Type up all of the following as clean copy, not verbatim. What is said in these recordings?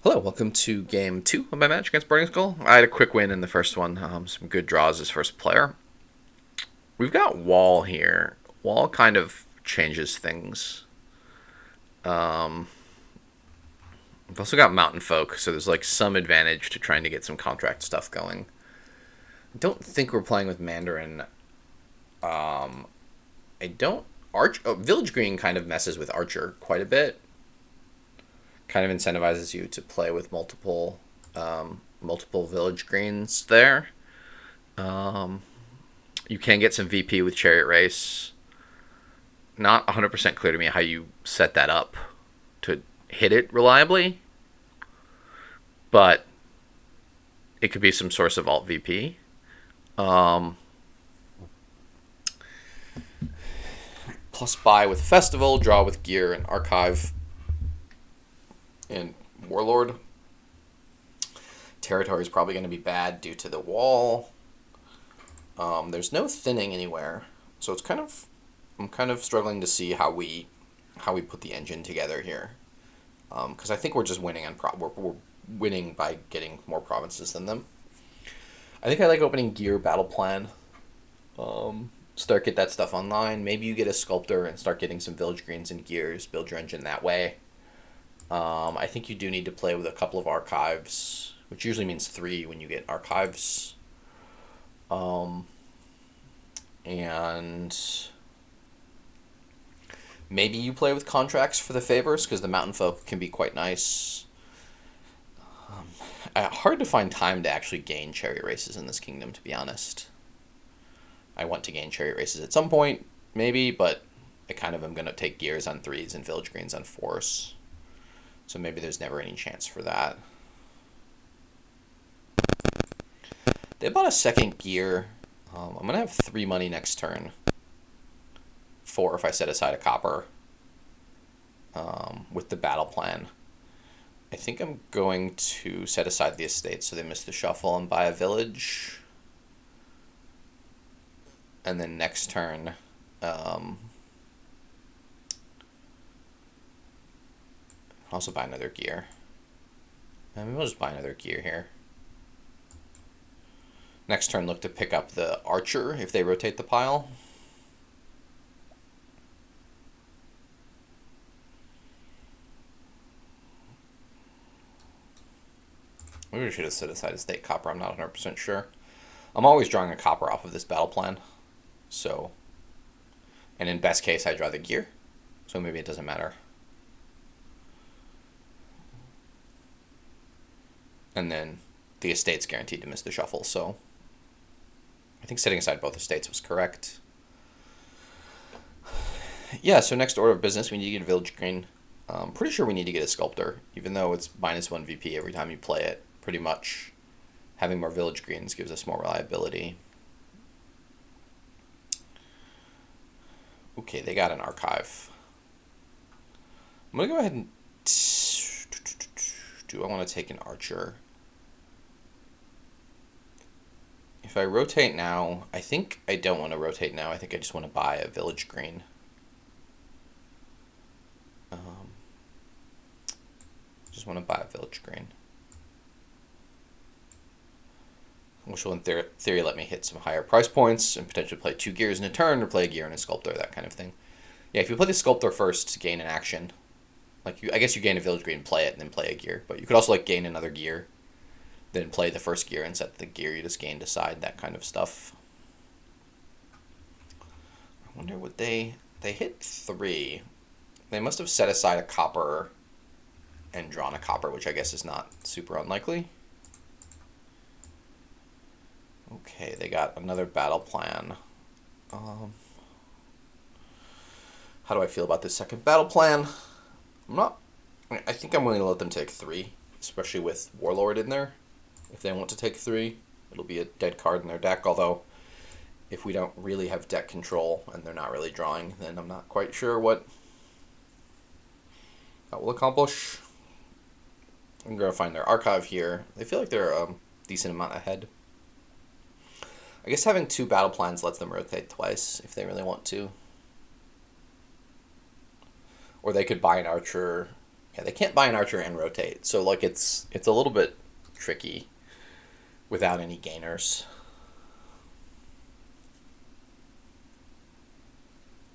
Hello, welcome to game 2 of my match against Burning Skull. I had a quick win in the first one, some good draws as first player. We've got Wall here. Wall kind of changes things. We've also got Mountain Folk, so there's like some advantage to trying to get some contract stuff going. I don't think we're playing with Mandarin. I don't... Village Green kind of messes with Archer quite a bit. Kind of incentivizes you to play with multiple village greens there. You can get some VP with Chariot Race. Not 100% clear to me how you set that up to hit it reliably, but it could be some source of alt VP. Plus buy with Festival, draw with Gear, and Archive, and Warlord. Territory is probably going to be bad due to the wall. There's no thinning anywhere, so it's I'm kind of struggling to see how we put the engine together here, because I think we're just winning we're winning by getting more provinces than them. I think I like opening Gear Battle Plan. Get that stuff online. Maybe you get a Sculptor and start getting some village greens and gears. Build your engine that way. I think you do need to play with a couple of archives, which usually means 3 when you get archives. And maybe you play with contracts for the favors, because the Mountain Folk can be quite nice. Hard to find time to actually gain Chariot Races in this kingdom, to be honest. I want to gain Chariot Races at some point, maybe, but I kind of am going to take gears on 3s and village greens on 4s. So maybe there's never any chance for that. They bought a second gear. I'm going to have 3 money next turn. 4 if I set aside a copper. With the battle plan. I think I'm going to set aside the estate so they miss the shuffle and buy a village. And then next turn, also buy another gear. Maybe we'll just buy another gear here. Next turn, look to pick up the Archer if they rotate the pile. Maybe we should have set aside a state copper. I'm not 100% sure. I'm always drawing a copper off of this battle plan. So, and in best case, I draw the gear. So maybe it doesn't matter. And then the estate's guaranteed to miss the shuffle, so I think setting aside both estates was correct. Yeah, so next order of business, we need to get a village green. I'm pretty sure we need to get a Sculptor, even though it's -1 VP every time you play it, pretty much. Having more village greens gives us more reliability. Okay, they got an archive. I'm going to go ahead and... Do I want to take an Archer? If I rotate now, I think I don't want to rotate now. I think I just want to buy a village green. Just want to buy a village green. Which will, in theory, let me hit some higher price points and potentially play 2 gears in a turn or play a gear and a Sculptor, that kind of thing. Yeah, if you play the Sculptor first to gain an action, I guess you gain a village green, play it, and then play a gear. But you could also gain another gear, then play the first gear and set the gear you just gained aside, that kind of stuff. I wonder what they hit 3. They must have set aside a copper and drawn a copper, which I guess is not super unlikely. Okay, they got another battle plan. How do I feel about this second battle plan? I think I'm willing to let them take 3, especially with Warlord in there. If they want to take 3, it'll be a dead card in their deck, although if we don't really have deck control and they're not really drawing, then I'm not quite sure what that will accomplish. I'm going to find their archive here. They feel like they're a decent amount ahead. I guess having 2 battle plans lets them rotate twice if they really want to. Or they could buy an Archer Yeah, they can't buy an archer and rotate, so like it's a little bit tricky without any gainers.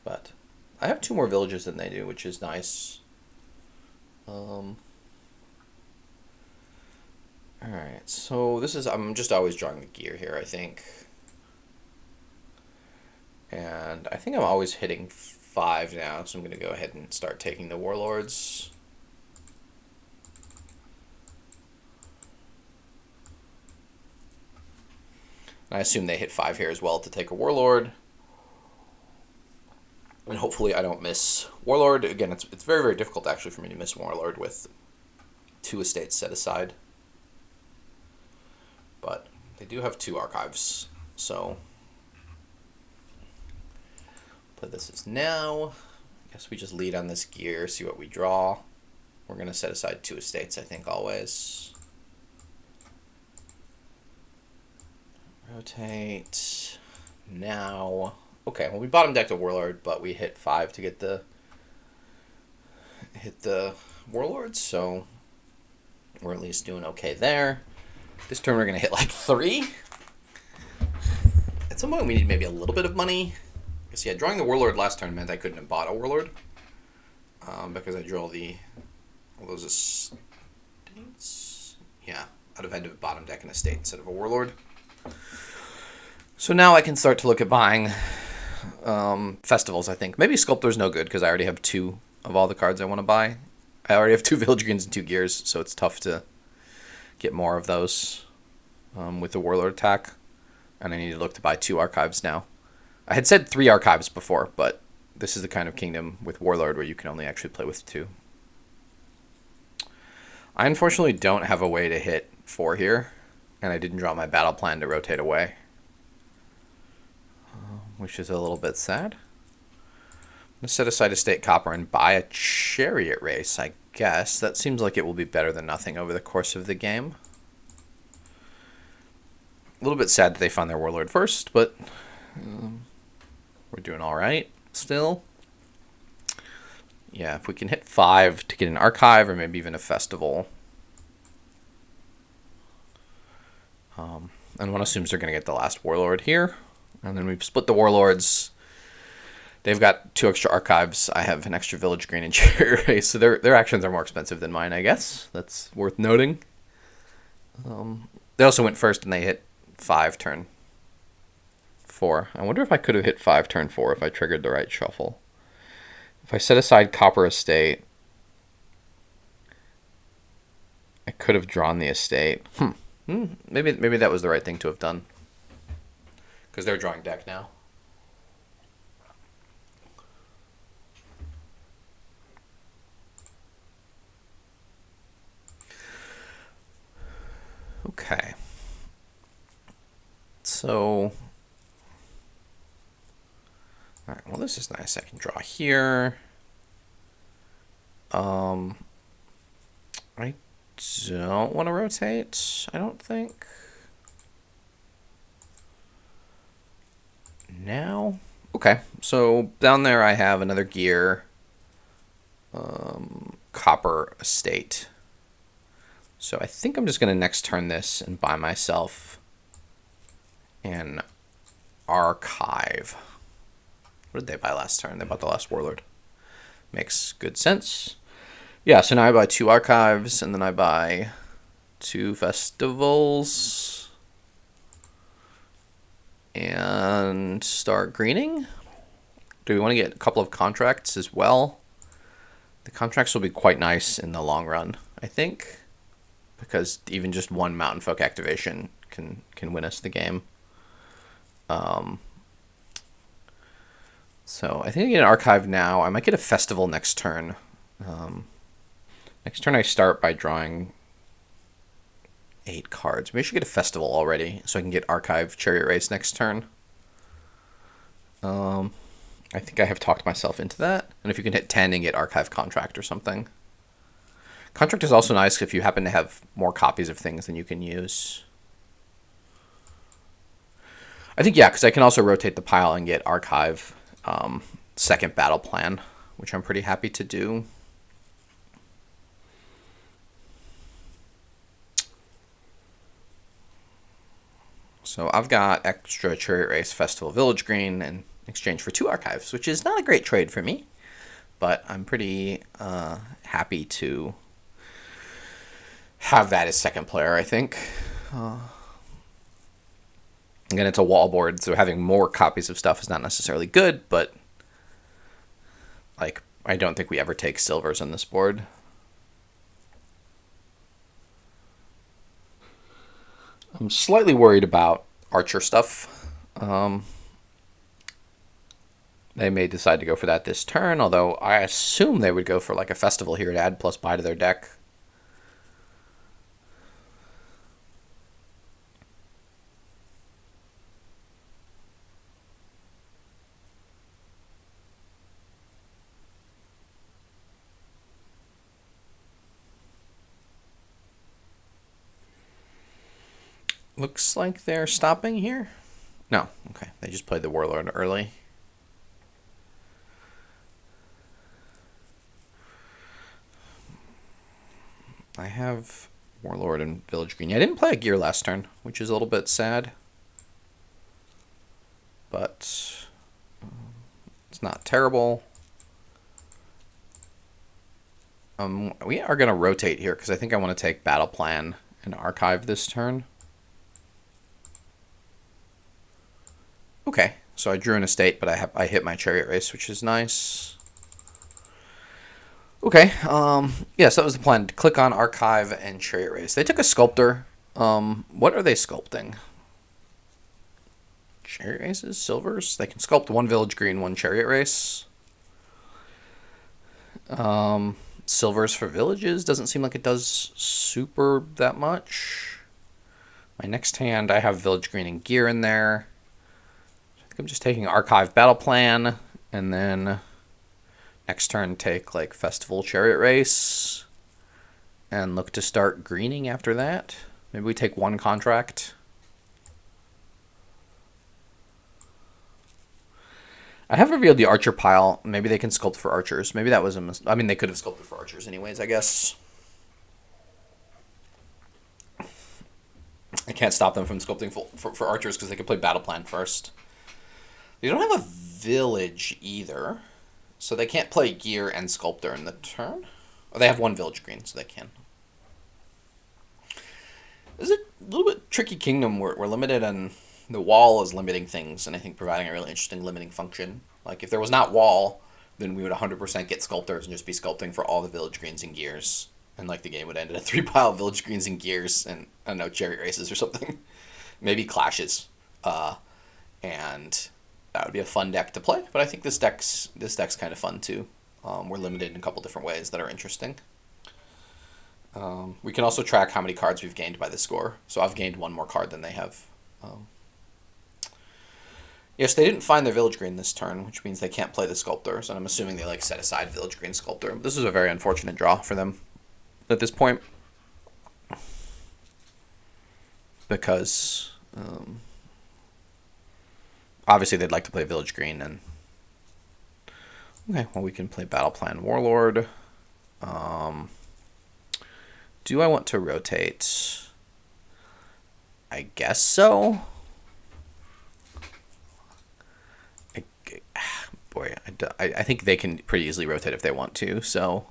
But I have 2 more villages than they do, which is nice. Alright, so this is, I'm just always drawing the gear here, I think. And I think I'm always hitting 5 now, so I'm going to go ahead and start taking the warlords. And I assume they hit 5 here as well to take a warlord. And hopefully I don't miss warlord. Again, it's very, very difficult actually for me to miss warlord with 2 estates set aside. But they do have 2 archives, so play this as now. I guess we just lead on this gear, see what we draw. We're going to set aside 2 estates, I think, always. Rotate. Now. Okay, well, we bottom decked a warlord, but we hit 5 to get the warlords, so we're at least doing okay there. This turn we're going to hit like 3. At some point we need maybe a little bit of money. Because yeah, drawing the warlord last turn meant I couldn't have bought a warlord. Because I drew all those estates. Yeah, I'd have had to bottom deck an estate instead of a warlord. So now I can start to look at buying festivals, I think. Maybe Sculptor's no good because I already have 2 of all the cards I want to buy. I already have 2 Village Greens and 2 Gears, so it's tough to get more of those with the warlord attack. And I need to look to buy 2 archives now. I had said 3 archives before, but this is the kind of kingdom with warlord where you can only actually play with 2. I unfortunately don't have a way to hit 4 here, and I didn't draw my battle plan to rotate away, which is a little bit sad. I'm going to set aside estate copper and buy a chariot race, I guess. That seems like it will be better than nothing over the course of the game. A little bit sad that they found their warlord first, but we're doing all right still. Yeah, if we can hit 5 to get an archive or maybe even a festival. And one assumes they're going to get the last warlord here. And then we've split the warlords. They've got 2 extra archives. I have an extra village green and chariot race. So their actions are more expensive than mine, I guess. That's worth noting. They also went first and they hit 5 turn 4. I wonder if I could have hit 5 turn 4 if I triggered the right shuffle. If I set aside copper estate, I could have drawn the estate. Maybe that was the right thing to have done. Because they're drawing deck now. Okay. So, alright, well this is nice. I can draw here. I don't want to rotate, I don't think. Now? Okay, so down there I have another gear. Copper estate. So I think I'm just going to next turn this and buy myself an archive. What did they buy last turn? They bought the last warlord. Makes good sense. Yeah, so now I buy 2 archives, and then I buy 2 festivals. And start greening. Do we want to get a couple of contracts as well? The contracts will be quite nice in the long run, I think. Because even just 1 Mountain Folk activation can win us the game. So I think I get an archive now. I might get a festival next turn. Next turn I start by drawing 8 cards. Maybe I should get a festival already so I can get archive chariot race next turn. I think I have talked myself into that. And if you can hit 10 and get archive contract or something. Contract is also nice if you happen to have more copies of things than you can use. I think, yeah, because I can also rotate the pile and get archive second battle plan, which I'm pretty happy to do. So I've got extra Chariot Race Festival Village Green in exchange for 2 archives, which is not a great trade for me, but I'm pretty happy to have that as second player, I think. Again, it's a wall board, so having more copies of stuff is not necessarily good, but like I don't think we ever take silvers on this board. I'm slightly worried about archer stuff. They may decide to go for that this turn, although I assume they would go for like a festival here to add +buy to their deck. Looks like they're stopping here. No, okay. They just played the Warlord early. I have Warlord and Village Green. Yeah, I didn't play a gear last turn, which is a little bit sad. But it's not terrible. We are going to rotate here because I think I want to take Battle Plan and Archive this turn. Okay, so I drew an estate, but I hit my Chariot Race, which is nice. Okay, yeah, so that was the plan. Click on Archive and Chariot Race. They took a Sculptor. What are they sculpting? Chariot Races? Silvers? They can sculpt 1 Village Green, 1 Chariot Race. Silvers for villages doesn't seem like it does super that much. My next hand, I have Village Green and Gear in there. I'm just taking Archive Battle Plan, and then next turn take like Festival Chariot Race, and look to start greening after that. Maybe we take 1 contract. I have revealed the Archer pile. Maybe they can sculpt for archers. Maybe that was a I mean, they could have sculpted for archers anyways, I guess. I can't stop them from sculpting for archers because they could play Battle Plan first. They don't have a village either, so they can't play Gear and Sculptor in the turn. Or they have 1 Village Green, so they can. This is a little bit tricky kingdom. We're limited, and the wall is limiting things, and I think providing a really interesting limiting function. Like, if there was not wall, then we would 100% get Sculptors and just be sculpting for all the Village Greens and Gears. And, like, the game would end in a 3-pile Village Greens and Gears and, I don't know, Chariot Races or something. Maybe Clashes. And that would be a fun deck to play, but I think this deck's kind of fun too. We're limited in a couple different ways that are interesting. We can also track how many cards we've gained by the score. So I've gained 1 more card than they have. Yes, they didn't find their Village Green this turn, which means they can't play the Sculptors, and I'm assuming they like set aside Village Green Sculptor. This is a very unfortunate draw for them at this point, because obviously they'd like to play Village Green, and okay, well, we can play Battle Plan Warlord. Do I want to rotate? I guess so. Boy, I think they can pretty easily rotate if they want to, so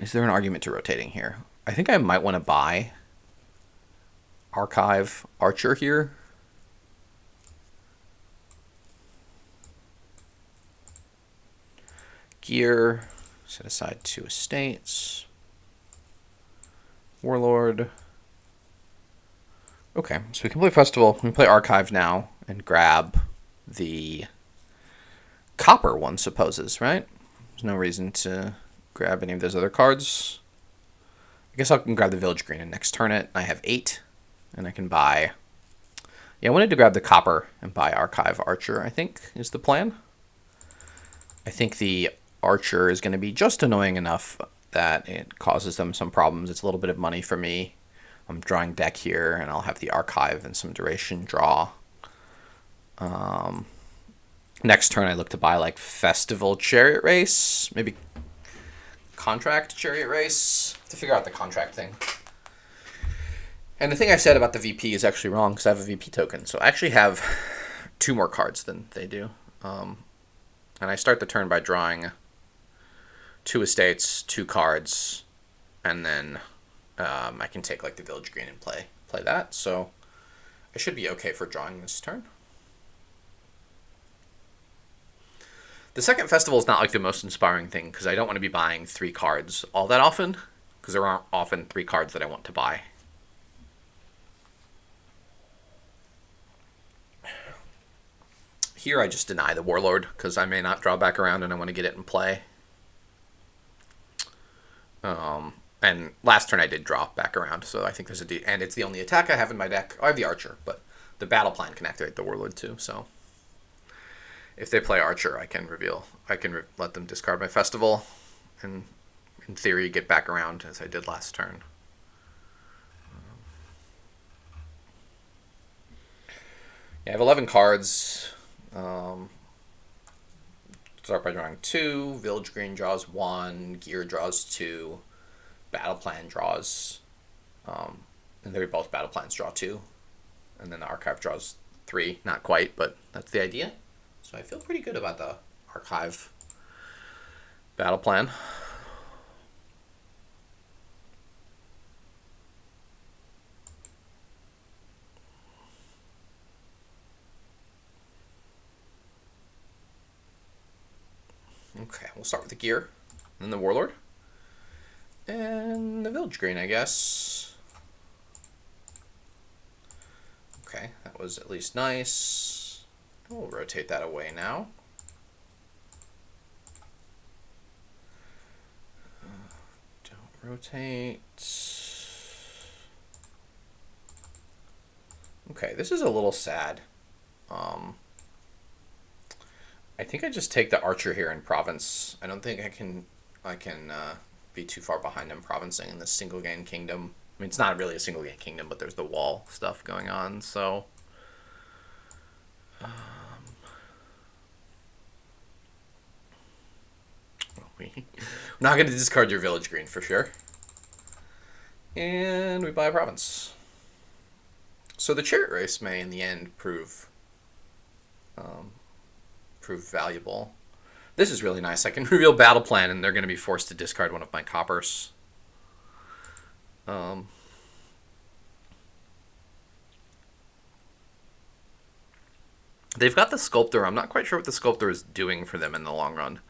is there an argument to rotating here? I think I might want to buy Archive Archer here. Gear, set aside 2 estates. Warlord. Okay, so we can play Festival. We can play Archive now and grab the copper one supposes, right? There's no reason to grab any of those other cards. I guess I can grab the Village Green and next turn it. I have 8, and I can buy... Yeah, I wanted to grab the copper and buy Archive Archer, I think, is the plan. I think the Archer is going to be just annoying enough that it causes them some problems. It's a little bit of money for me. I'm drawing deck here, and I'll have the Archive and some duration draw. Next turn, I look to buy like Festival Chariot Race, maybe Contract Chariot Race. To figure out the contract thing. And the thing I said about the VP is actually wrong because I have a VP token. So I actually have 2 more cards than they do. And I start the turn by drawing 2 estates, 2 cards, and then I can take like the village green and play that. So I should be okay for drawing this turn. The second festival is not like the most inspiring thing because I don't want to be buying 3 cards all that often because there aren't often 3 cards that I want to buy. Here I just deny the Warlord because I may not draw back around and I want to get it in play. And last turn I did draw back around, so I think there's and it's the only attack I have in my deck. I have the Archer, but the Battle Plan can activate the Warlord too, so if they play Archer, I can let them discard my Festival and in theory get back around as I did last turn. Yeah, I have 11 cards. Start by drawing 2. Village Green draws 1. Gear draws 2. Battle Plan draws. And they're both Battle Plans draw 2. And then the Archive draws 3. Not quite, but that's the idea. So I feel pretty good about the Archive Battle Plan. Okay, we'll start with the Gear, then the Warlord, and the Village Green, I guess. Okay, that was at least nice. We'll rotate that away now. Don't rotate. Okay, this is a little sad. I think I just take the Archer here in Province. I don't think I can be too far behind in provincing in this single gain kingdom. I mean, it's not really a single gain kingdom, but there's the wall stuff going on, so we're not going to discard your Village Green for sure. And we buy a province. So the Chariot race may in the end prove valuable. This is really nice. I can reveal Battle Plan and they're going to be forced to discard one of my coppers. They've got the Sculptor. I'm not quite sure what the Sculptor is doing for them in the long run.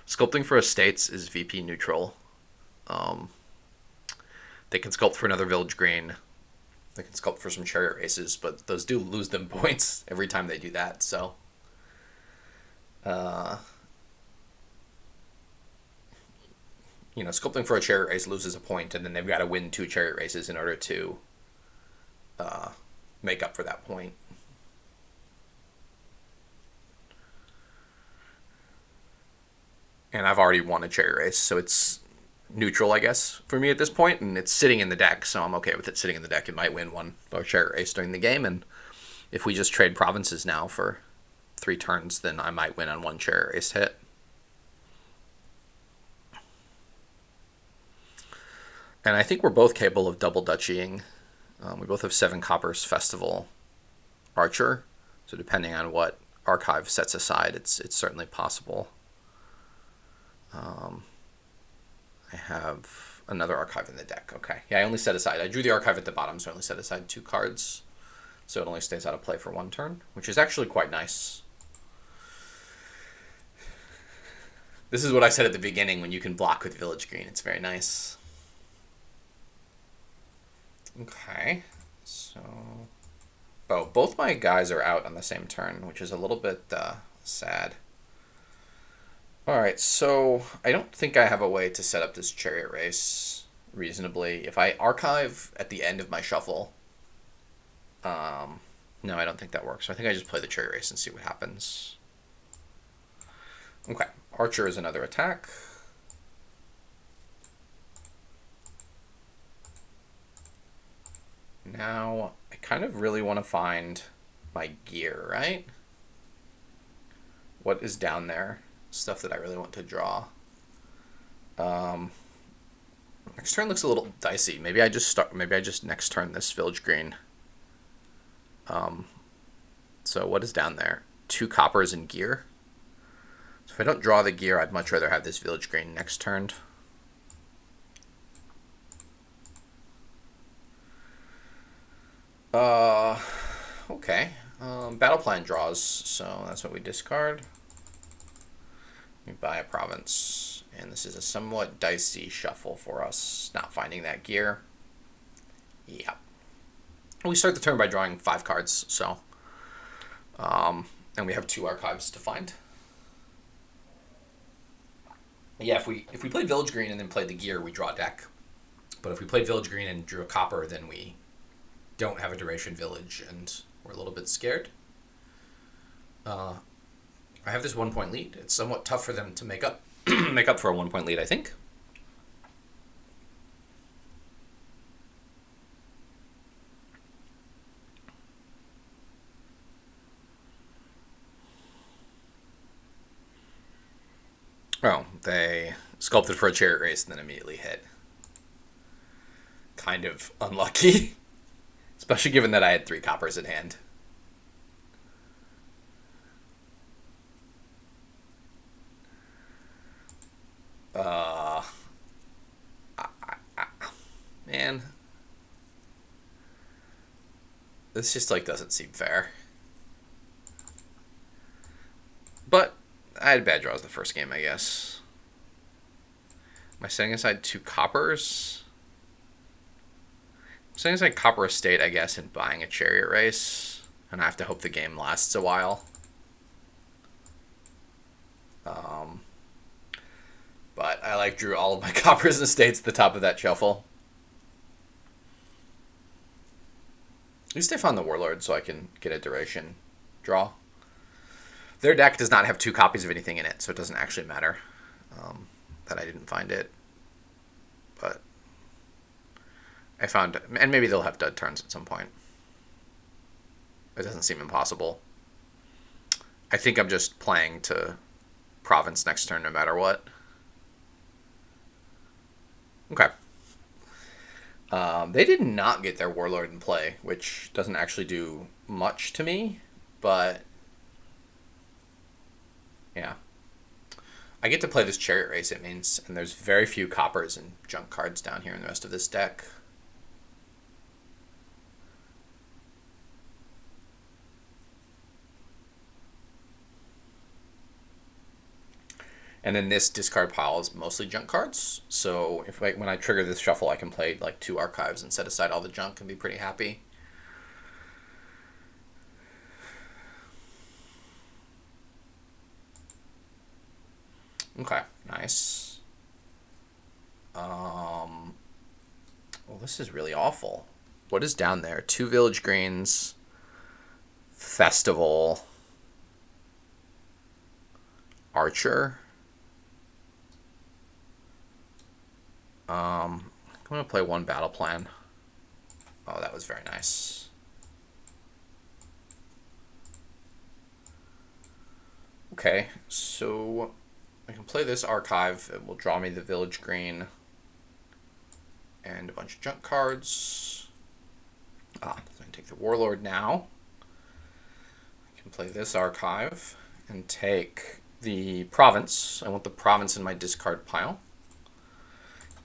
Sculpting for estates is VP neutral. They can sculpt for another Village Green. They can sculpt for some Chariot races, but those do lose them points every time they do that, so sculpting for a Chariot race loses a point, and then they've got to win 2 Chariot races in order to make up for that point. And I've already won a Chariot race, so it's neutral, I guess, for me at this point, and it's sitting in the deck, so I'm okay with it sitting in the deck. It might win one Chariot race during the game, and if we just trade provinces now for 3 turns, then I might win on 1 Chariot race hit. And I think we're both capable of double duchying. We both have 7 coppers, Festival, Archer, so depending on what Archive sets aside, it's certainly possible. I have another Archive in the deck. Okay. Yeah, I drew the Archive at the bottom, so I only set aside 2 cards. So it only stays out of play for 1 turn, which is actually quite nice. This is what I said at the beginning, when you can block with Village Green. It's very nice. Okay. So both my guys are out on the same turn, which is a little bit sad. Alright, so I don't think I have a way to set up this Chariot race reasonably. If I Archive at the end of my shuffle, no, I don't think that works. So I think I just play the Chariot race and see what happens. Okay, Archer is another attack. Now, I kind of really want to find my gear, right? What is down there? Stuff that I really want to draw. Next turn looks a little dicey. Maybe I just next turn this village green. So what is down there? 2 coppers and gear. So if I don't draw the gear, I'd much rather have this village green next turn. Okay. Battle plan draws, so that's what we discard. We buy a province, and this is a somewhat dicey shuffle for us, not finding that gear. Yeah. We start the turn by drawing 5 cards, so and we have 2 archives to find. Yeah, if we played village green and then played the gear, we draw a deck. But if we played village green and drew a copper, then we don't have a duration village, and we're a little bit scared. I have this 1-point lead. It's somewhat tough for them to make up for a 1-point lead, I think. Oh, they sculpted for a chariot race and then immediately hit. Kind of unlucky. Especially given that I had 3 coppers in hand. Man. This just, like, doesn't seem fair. But I had bad draws the first game, I guess. Am I setting aside 2 coppers? I'm setting aside copper estate, I guess, and buying a chariot race. And I have to hope the game lasts a while. But I drew all of my coppers and estates at the top of that shuffle. At least I found the warlord so I can get a duration draw. Their deck does not have 2 copies of anything in it, so it doesn't actually matter that I didn't find it. But I found, and maybe they'll have dud turns at some point. It doesn't seem impossible. I think I'm just playing to province next turn no matter what. Okay. They did not get their warlord in play, which doesn't actually do much to me, but yeah. I get to play this chariot race, it means, and there's very few coppers and junk cards down here in the rest of this deck. And then this discard pile is mostly junk cards. So when I trigger this shuffle, I can play 2 archives and set aside all the junk and be pretty happy. Okay, nice. Well, this is really awful. What is down there? 2 village greens, festival, archer. I'm going to play 1 battle plan. Oh, that was very nice. Okay, so I can play this archive. It will draw me the village green and a bunch of junk cards. So I can take the warlord now. I can play this archive and take the province. I want the province in my discard pile.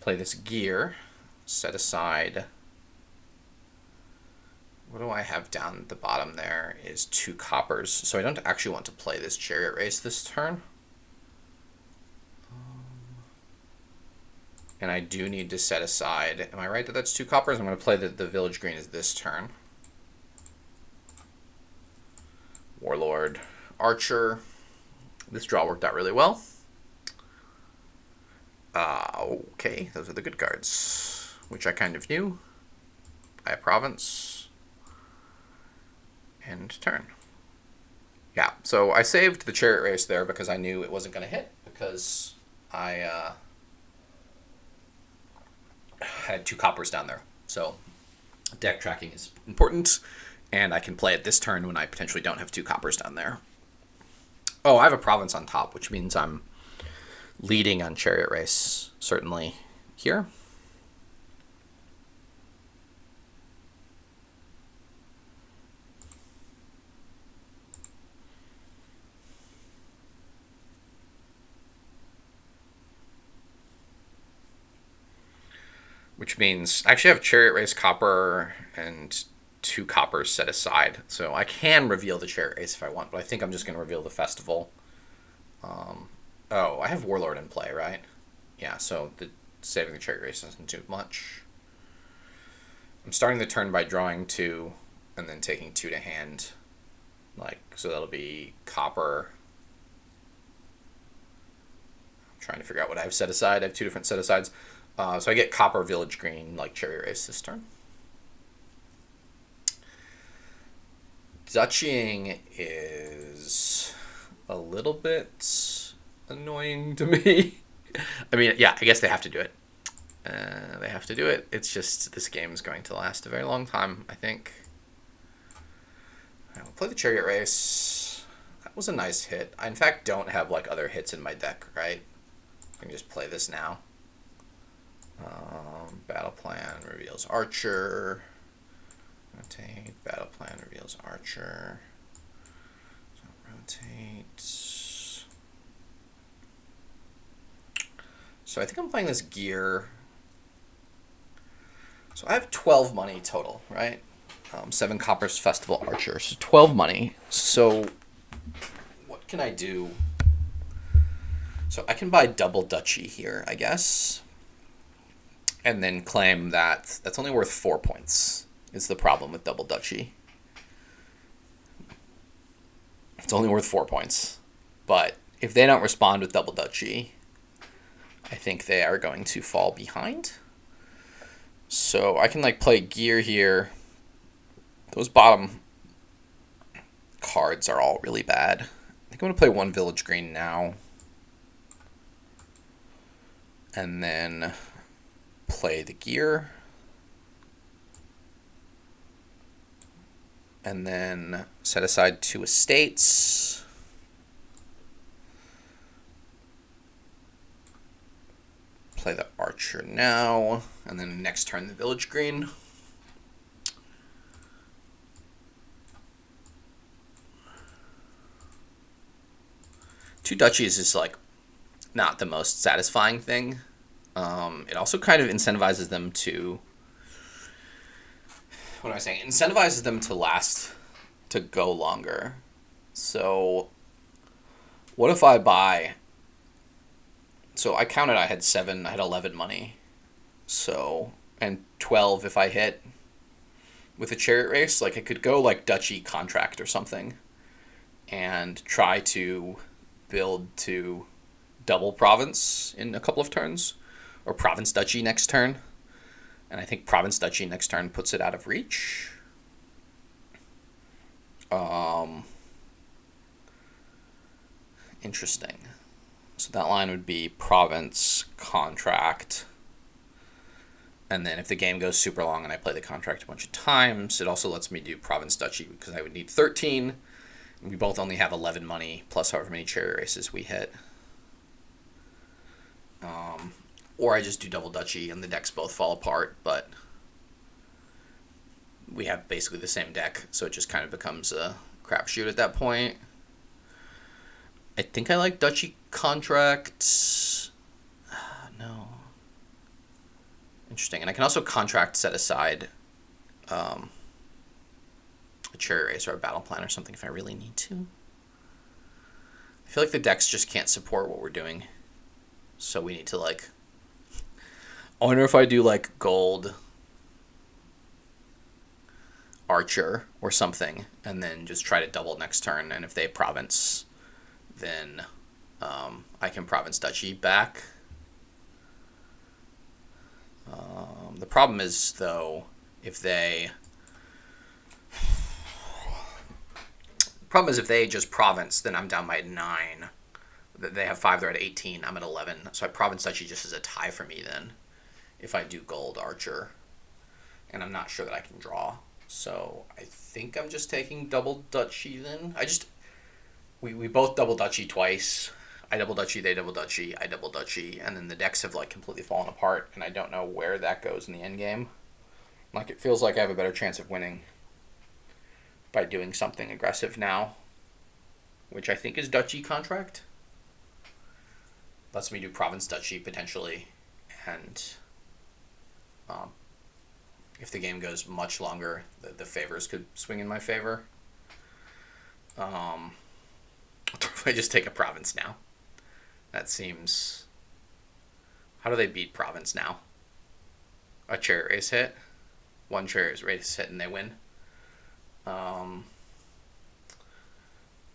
Play this gear, set aside, what do I have down at the bottom there is 2 coppers, so I don't actually want to play this chariot race this turn. And I do need to set aside, am I right that that's 2 coppers? I'm going to play the village green is this turn. Warlord, archer, this draw worked out really well. Okay, those are the good cards, which I kind of knew. Buy a province. And turn. Yeah, so I saved the chariot race there because I knew it wasn't going to hit, because I had 2 coppers down there. So deck tracking is important, and I can play it this turn when I potentially don't have 2 coppers down there. Oh, I have a province on top, which means I'm leading on chariot race, certainly here. which means I actually have Chariot Race copper and 2 coppers set aside. So I can reveal the Chariot Race if I want, but I think I'm just going to reveal the festival. Oh, I have Warlord in play, right? Yeah, so saving the Chariot Race isn't too much. I'm starting the turn by drawing 2 and then taking 2 to hand. So that'll be copper. I'm trying to figure out what I have set aside. I have 2 different set asides. So I get copper, village green, Chariot Race this turn. Dutching is a little bit annoying to me. I mean, yeah, I guess they have to do it. They have to do it. It's just this game is going to last a very long time, I think. We'll play the Chariot Race. That was a nice hit. I, in fact, don't have other hits in my deck, right? I can just play this now. Battle plan reveals Archer. Rotate. Battle plan reveals Archer. So rotate. So I think I'm playing this gear. So I have 12 money total, right? 7 coppers, festival, Archer. So 12 money. So what can I do? So I can buy double duchy here, I guess. And then claim that that's only worth 4 points. Is the problem with double duchy. It's only worth 4 points. But if they don't respond with double duchy, I think they are going to fall behind. So I can play gear here. Those bottom cards are all really bad. I think I'm going to play 1 village green now. And then play the gear. And then set aside 2 estates. Play the Archer now. And then next turn the village green. Two duchies is not the most satisfying thing. It also kind of incentivizes them to... What am I saying? It incentivizes them to last, to go longer. So, what if I buy... So I counted, I had 7, I had 11 money. So, and 12 if I hit with a Chariot Race. I could go Duchy Contract or something and try to build to double Province in a couple of turns, or Province Duchy next turn. And I think Province Duchy next turn puts it out of reach. Interesting. So that line would be Province Contract. And then if the game goes super long and I play the contract a bunch of times, it also lets me do Province Duchy because I would need 13. We both only have 11 money, plus however many Chariot Races we hit. Or I just do double duchy and the decks both fall apart, but we have basically the same deck, so it just kind of becomes a crapshoot at that point. I think I like Duchy Contract. No. Interesting. And I can also contract set aside a Chariot Race or a Battle Plan or something if I really need to. I feel like the decks just can't support what we're doing. So we need to I wonder if I do gold Archer or something and then just try to double next turn, and if they province, then I can Province Duchy back. The problem is, though, if they just province, then I'm down by 9. They have 5, they're at 18, I'm at 11. So I Province Duchy just as a tie for me then, if I do gold Archer. And I'm not sure that I can draw. So I think I'm just taking double duchy then. We both double duchy twice. I double duchy, they double duchy, I double duchy, and then the decks have completely fallen apart, and I don't know where that goes in the end game. It feels like I have a better chance of winning by doing something aggressive now, which I think is Duchy Contract. Lets me do Province Duchy potentially, and if the game goes much longer, the favors could swing in my favor. If I just take a province now, that seems. How do they beat province now? A chariot race hit, one chariot race hit, and they win. All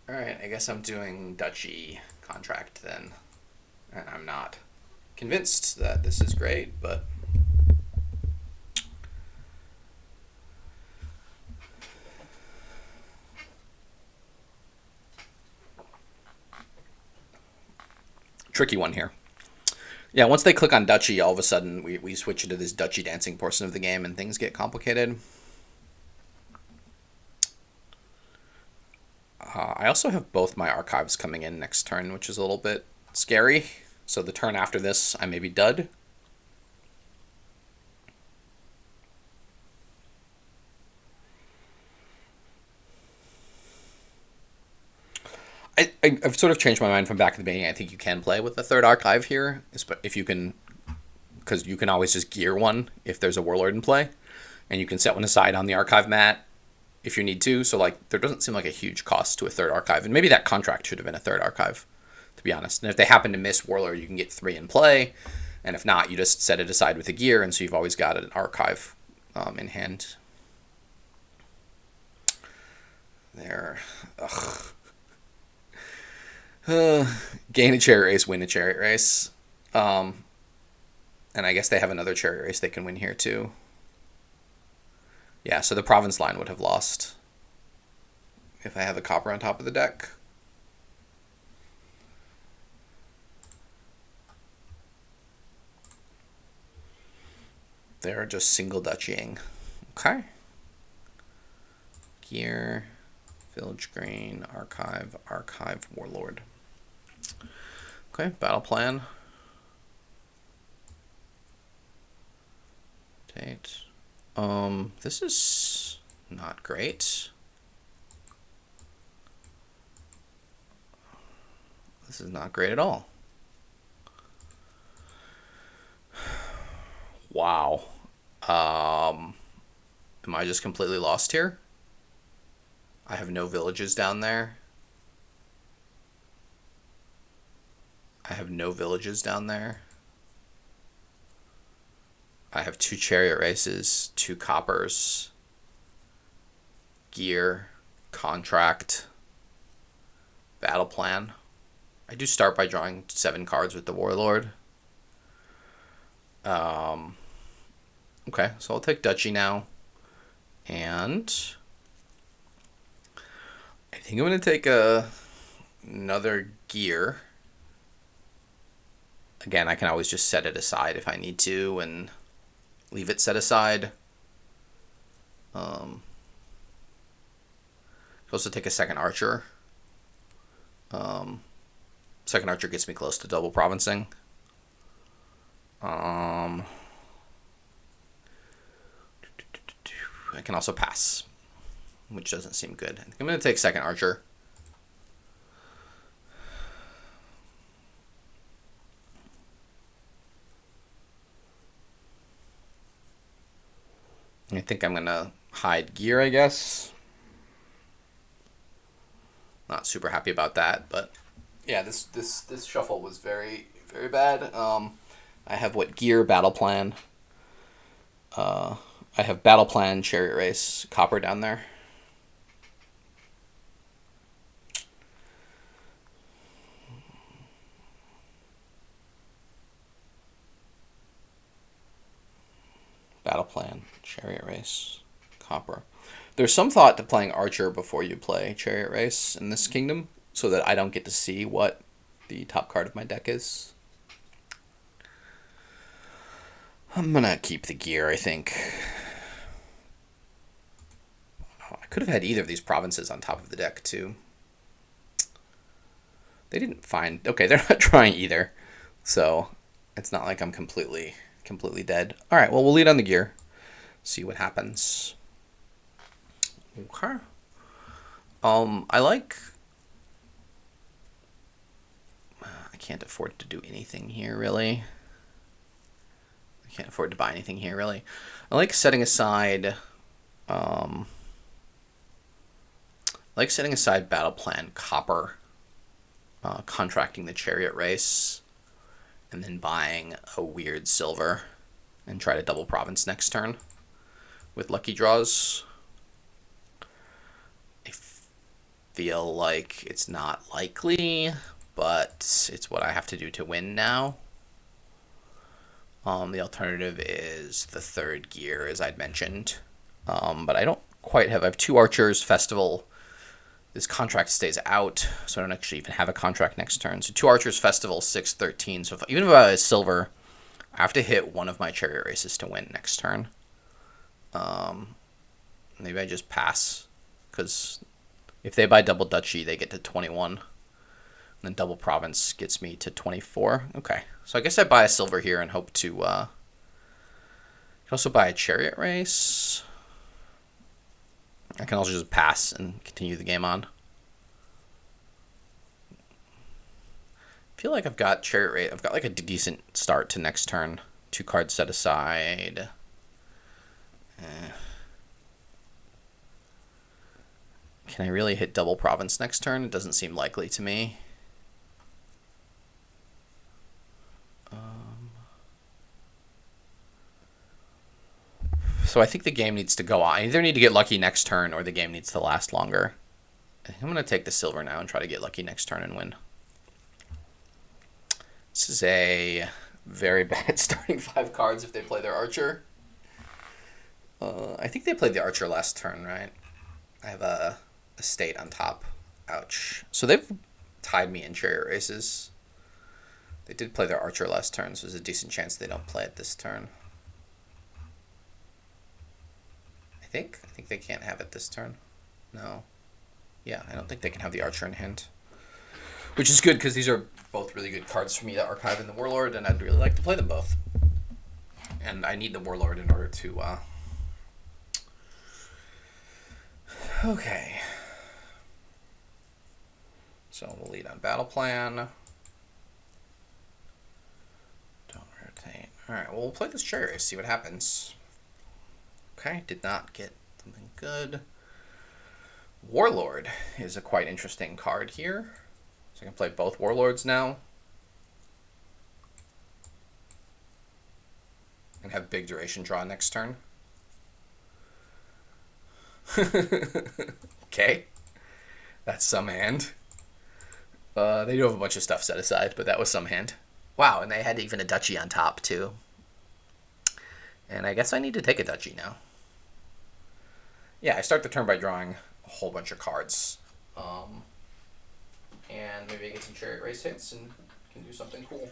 right, I guess I'm doing duchy contract then, and I'm not convinced that this is great, but. Tricky one here. Yeah, once they click on duchy, all of a sudden we switch into this duchy dancing portion of the game and things get complicated. I also have both my archives coming in next turn, which is a little bit scary. So the turn after this, I may be dud. I've sort of changed my mind from back at the beginning. I think you can play with the third archive here, if you can, because you can always just gear one if there's a warlord in play, and you can set one aside on the archive mat if you need to. So like, there doesn't seem like a huge cost to a third archive, and maybe that contract should have been a third archive, to be honest. And if they happen to miss warlord, you can get 3 in play, and if not, you just set it aside with a gear, and so you've always got an archive in hand. There. Ugh. Gain a chariot race, win a chariot race. And I guess they have another chariot race they can win here too. Yeah, so the province line would have lost if I have a copper on top of the deck. They're just single duchying. Okay. Gear, village green, archive, warlord. Okay, battle plan. Date. This is not great. This is not great at all. Wow. Am I just completely lost here? I have no villages down there. I have 2 chariot races, 2 coppers, gear, contract, battle plan. I do start by drawing 7 cards with the warlord. Okay, so I'll take duchy now. And I think I'm going to take another gear. Again, I can always just set it aside if I need to and leave it set aside. Also take a second archer. Second archer gets me close to double provincing. I can also pass, which doesn't seem good. I think I'm going to take second archer. I think I'm going to hide gear, I guess. Not super happy about that, but yeah, this shuffle was very, very bad. I have gear, battle plan. I have battle plan, chariot race, copper down there. Battle plan, chariot race, copper. There's some thought to playing archer before you play chariot race in this kingdom, so that I don't get to see what the top card of my deck is. I'm gonna keep the gear, I think. Oh, I could have had either of these provinces on top of the deck too. They didn't find. Okay, they're not trying either, so it's not like I'm completely dead. All right, well, we'll lead on the gear. See what happens. Okay. I can't afford to do anything here, really. I Can't afford to buy anything here, really. I like setting aside... battle plan copper, contracting the Chariot race, and then buying a weird silver and try to double province next turn with lucky draws. I feel like it's not likely, but it's what I have to do to win now. The alternative is the third gear, as I'd mentioned. But I don't quite have... I have 2 archers, festival. This contract stays out, so I don't actually even have a contract next turn. So 2 archers, festival, 6, 13. So even if I have silver, I have to hit one of my Chariot races to win next turn. Maybe I just pass, because if they buy double duchy, they get to 21. And then double province gets me to 24. Okay, so I guess I buy a silver here and hope to... I can also buy a Chariot race. I can also just pass and continue the game on. I feel like I've got Chariot race. I've got like a decent start to next turn. 2 cards set aside. Can I really hit double province next turn? It doesn't seem likely to me. So I think the game needs to go on. I either need to get lucky next turn or the game needs to last longer. I think I'm going to take the silver now and try to get lucky next turn and win. This is a very bad starting 5 cards if they play their archer. I think they played the archer last turn, right? I have a state on top. Ouch. So they've tied me in Chariot races. They did play their archer last turn, so there's a decent chance they don't play it this turn. I think they can't have it this turn. No. Yeah, I don't think they can have the archer in hand. Which is good, because these are both really good cards for me to archive in the Warlord, and I'd really like to play them both. And I need the Warlord in order to... Okay. So we'll lead on battle plan. Don't rotate. Alright, well, we'll play this Chariot race, see what happens. Okay, did not get something good. Warlord is a quite interesting card here. So I can play both Warlords now. And have big duration draw next turn. Okay. That's some hand. They do have a bunch of stuff set aside, but that was some hand. Wow, and they had even a duchy on top, too. And I guess I need to take a duchy now. Yeah, I start the turn by drawing a whole bunch of cards. And maybe I get some Chariot race hits and can do something cool.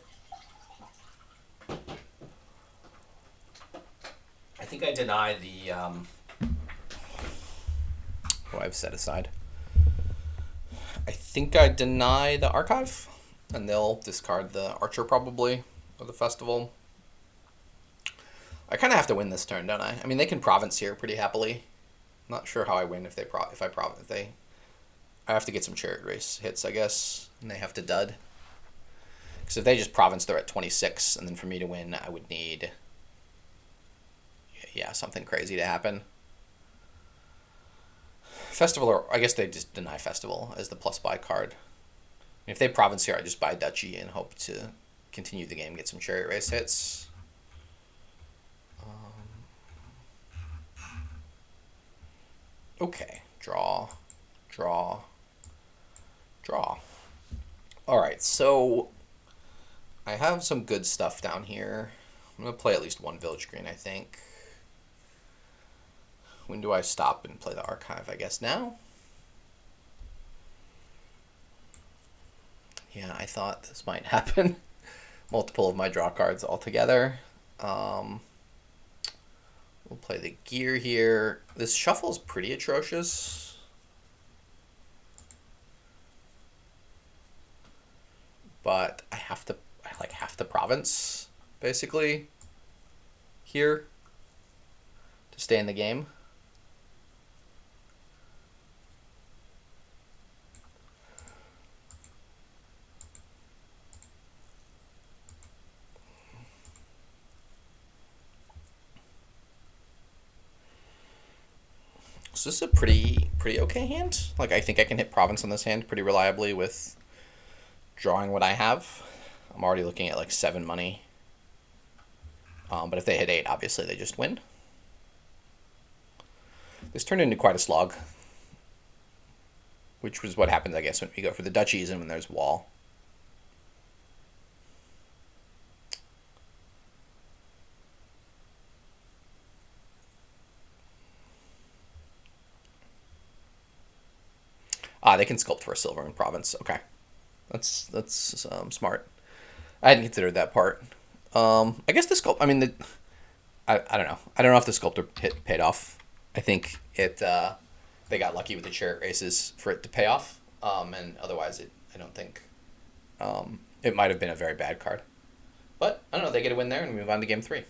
I think I deny the... what I've set aside. I think I deny the archive, and they'll discard the archer probably, or the festival. I kind of have to win this turn, don't I? I mean, they can province here pretty happily. I'm not sure how I win if I have to get some Chariot race hits, I guess, and they have to dud. Because if they just province, they're at 26, and then for me to win, I would need, yeah, something crazy to happen. Festival, or I guess they just deny Festival as the plus buy card. And if they province here, I just buy duchy and hope to continue the game, get some Chariot race hits. Okay, draw. Alright, so I have some good stuff down here. I'm going to play at least one Village Green, I think. When do I stop and play the archive? I guess now? Yeah, I thought this might happen. Multiple of my draw cards all together. We'll play the gear here. This shuffle is pretty atrocious. But I have to province, basically, here to stay in the game. So this is a pretty okay hand. Like, I think I can hit province on this hand pretty reliably with drawing what I have. I'm already looking at like 7 money. But if they hit 8, obviously they just win. This turned into quite a slog, which was what happens, I guess, when we go for the duchies and when there's wall. Ah, they can sculpt for a silver in province. Okay, that's smart. I hadn't considered that part. I guess the sculpt. I mean, I don't know. I don't know if the sculptor paid off. I think it. They got lucky with the chariot races for it to pay off. And otherwise, I don't think. It might have been a very bad card. But I don't know. They get a win there and we move on to game 3.